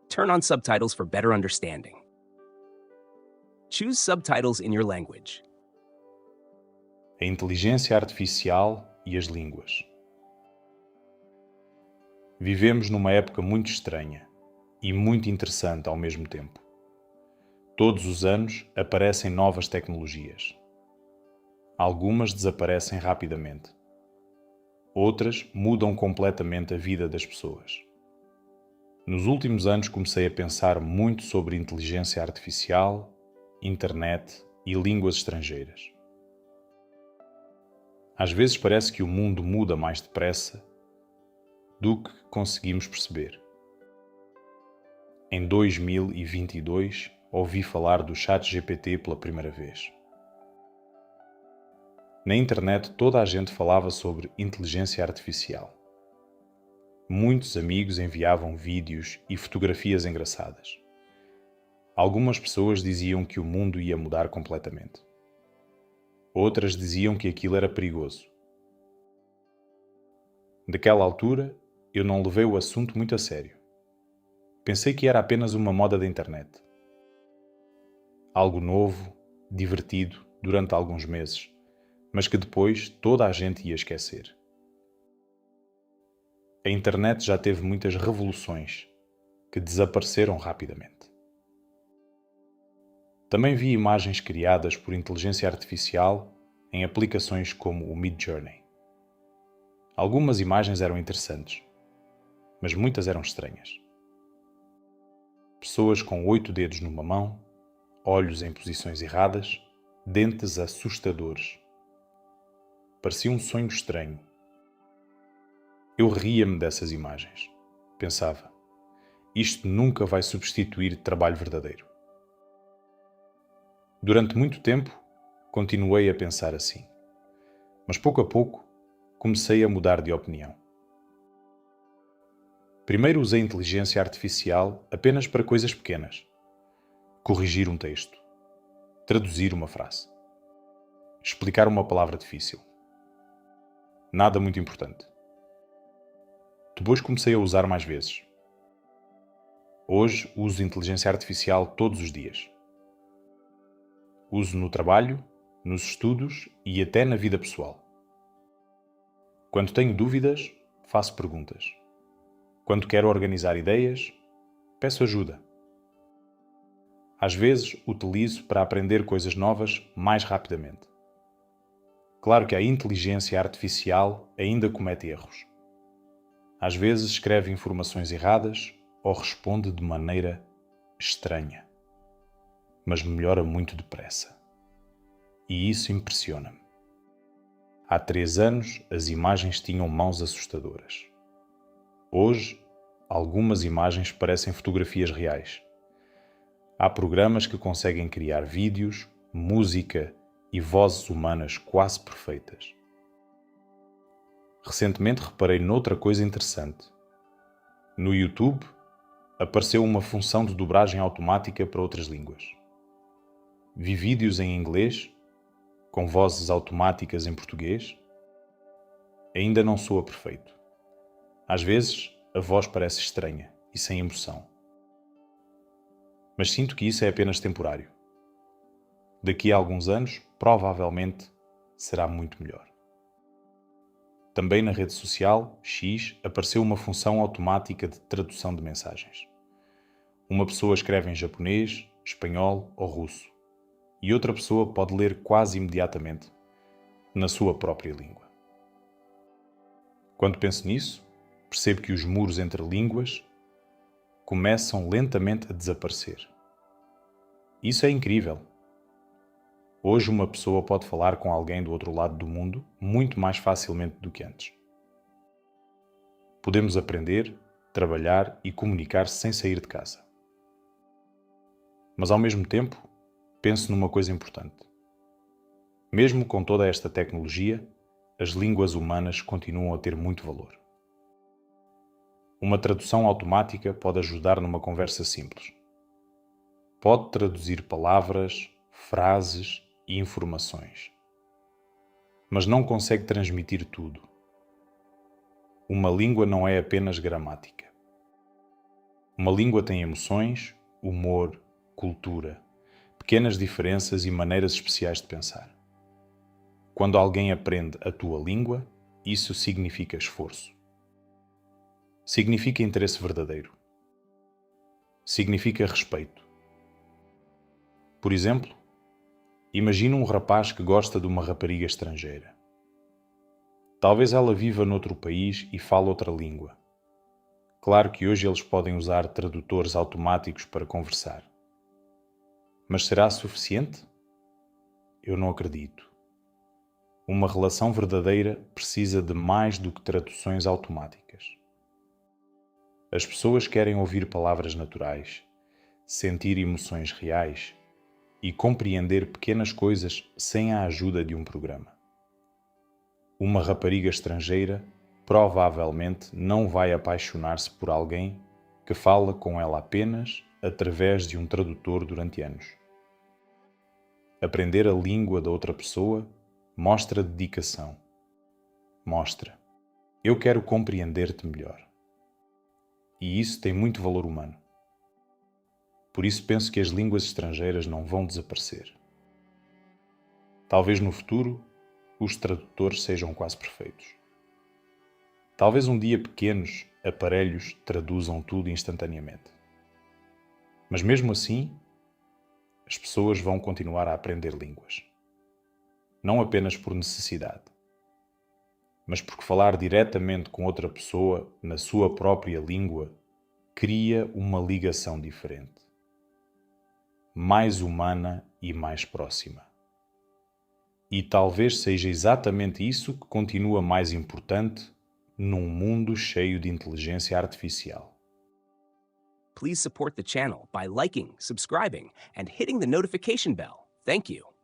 Turn on subtitles for better understanding. Choose subtitles in your language. A inteligência artificial e as línguas. Vivemos numa época muito estranha e muito interessante ao mesmo tempo. Todos os anos aparecem novas tecnologias. Algumas desaparecem rapidamente. Outras mudam completamente a vida das pessoas. Nos últimos anos comecei a pensar muito sobre inteligência artificial, internet e línguas estrangeiras. Às vezes parece que o mundo muda mais depressa do que conseguimos perceber. Em 2022, ouvi falar do ChatGPT pela primeira vez. Na internet, toda a gente falava sobre inteligência artificial. Muitos amigos enviavam vídeos e fotografias engraçadas. Algumas pessoas diziam que o mundo ia mudar completamente. Outras diziam que aquilo era perigoso. Naquela altura, eu não levei o assunto muito a sério. Pensei que era apenas uma moda da internet. Algo novo, divertido, durante alguns meses, mas que depois toda a gente ia esquecer. A internet já teve muitas revoluções que desapareceram rapidamente. Também vi imagens criadas por inteligência artificial em aplicações como o Midjourney. Algumas imagens eram interessantes, mas muitas eram estranhas. Pessoas com 8 dedos numa mão, olhos em posições erradas, dentes assustadores. Parecia um sonho estranho. Eu ria-me dessas imagens. Pensava, isto nunca vai substituir trabalho verdadeiro. Durante muito tempo, continuei a pensar assim. Mas pouco a pouco, comecei a mudar de opinião. Primeiro usei inteligência artificial apenas para coisas pequenas. Corrigir um texto. Traduzir uma frase. Explicar uma palavra difícil. Nada muito importante. Depois comecei a usar mais vezes. Hoje uso inteligência artificial todos os dias. Uso no trabalho, nos estudos e até na vida pessoal. Quando tenho dúvidas, faço perguntas. Quando quero organizar ideias, peço ajuda. Às vezes, utilizo para aprender coisas novas mais rapidamente. Claro que a inteligência artificial ainda comete erros. Às vezes escreve informações erradas ou responde de maneira estranha. Mas melhora muito depressa. E isso impressiona-me. Há 3 anos, as imagens tinham mãos assustadoras. Hoje, algumas imagens parecem fotografias reais. Há programas que conseguem criar vídeos, música e vozes humanas quase perfeitas. Recentemente reparei noutra coisa interessante. No YouTube, apareceu uma função de dobragem automática para outras línguas. Vi vídeos em inglês, com vozes automáticas em português. Ainda não soa perfeito. Às vezes, a voz parece estranha e sem emoção. Mas sinto que isso é apenas temporário. Daqui a alguns anos, provavelmente, será muito melhor. Também na rede social, X, apareceu uma função automática de tradução de mensagens. Uma pessoa escreve em japonês, espanhol ou russo, e outra pessoa pode ler quase imediatamente, na sua própria língua. Quando penso nisso, percebo que os muros entre línguas começam lentamente a desaparecer. Isso é incrível. Hoje uma pessoa pode falar com alguém do outro lado do mundo muito mais facilmente do que antes. Podemos aprender, trabalhar e comunicar sem sair de casa. Mas ao mesmo tempo, penso numa coisa importante. Mesmo com toda esta tecnologia, as línguas humanas continuam a ter muito valor. Uma tradução automática pode ajudar numa conversa simples. Pode traduzir palavras, frases e informações. Mas não consegue transmitir tudo. Uma língua não é apenas gramática. Uma língua tem emoções, humor, cultura, pequenas diferenças e maneiras especiais de pensar. Quando alguém aprende a tua língua, isso significa esforço. Significa interesse verdadeiro. Significa respeito. Por exemplo, imagina um rapaz que gosta de uma rapariga estrangeira. Talvez ela viva noutro país e fale outra língua. Claro que hoje eles podem usar tradutores automáticos para conversar. Mas será suficiente? Eu não acredito. Uma relação verdadeira precisa de mais do que traduções automáticas. As pessoas querem ouvir palavras naturais, sentir emoções reais e compreender pequenas coisas sem a ajuda de um programa. Uma rapariga estrangeira provavelmente não vai apaixonar-se por alguém que fala com ela apenas através de um tradutor durante anos. Aprender a língua da outra pessoa mostra dedicação. Mostra: eu quero compreender-te melhor. E isso tem muito valor humano. Por isso penso que as línguas estrangeiras não vão desaparecer. Talvez no futuro os tradutores sejam quase perfeitos. Talvez um dia pequenos aparelhos traduzam tudo instantaneamente. Mas mesmo assim, as pessoas vão continuar a aprender línguas. Não apenas por necessidade, mas porque falar diretamente com outra pessoa na sua própria língua cria uma ligação diferente, mais humana e mais próxima. E talvez seja exatamente isso que continua mais importante num mundo cheio de inteligência artificial. Please support the channel by liking, subscribing, and hitting the notification bell. Thank you.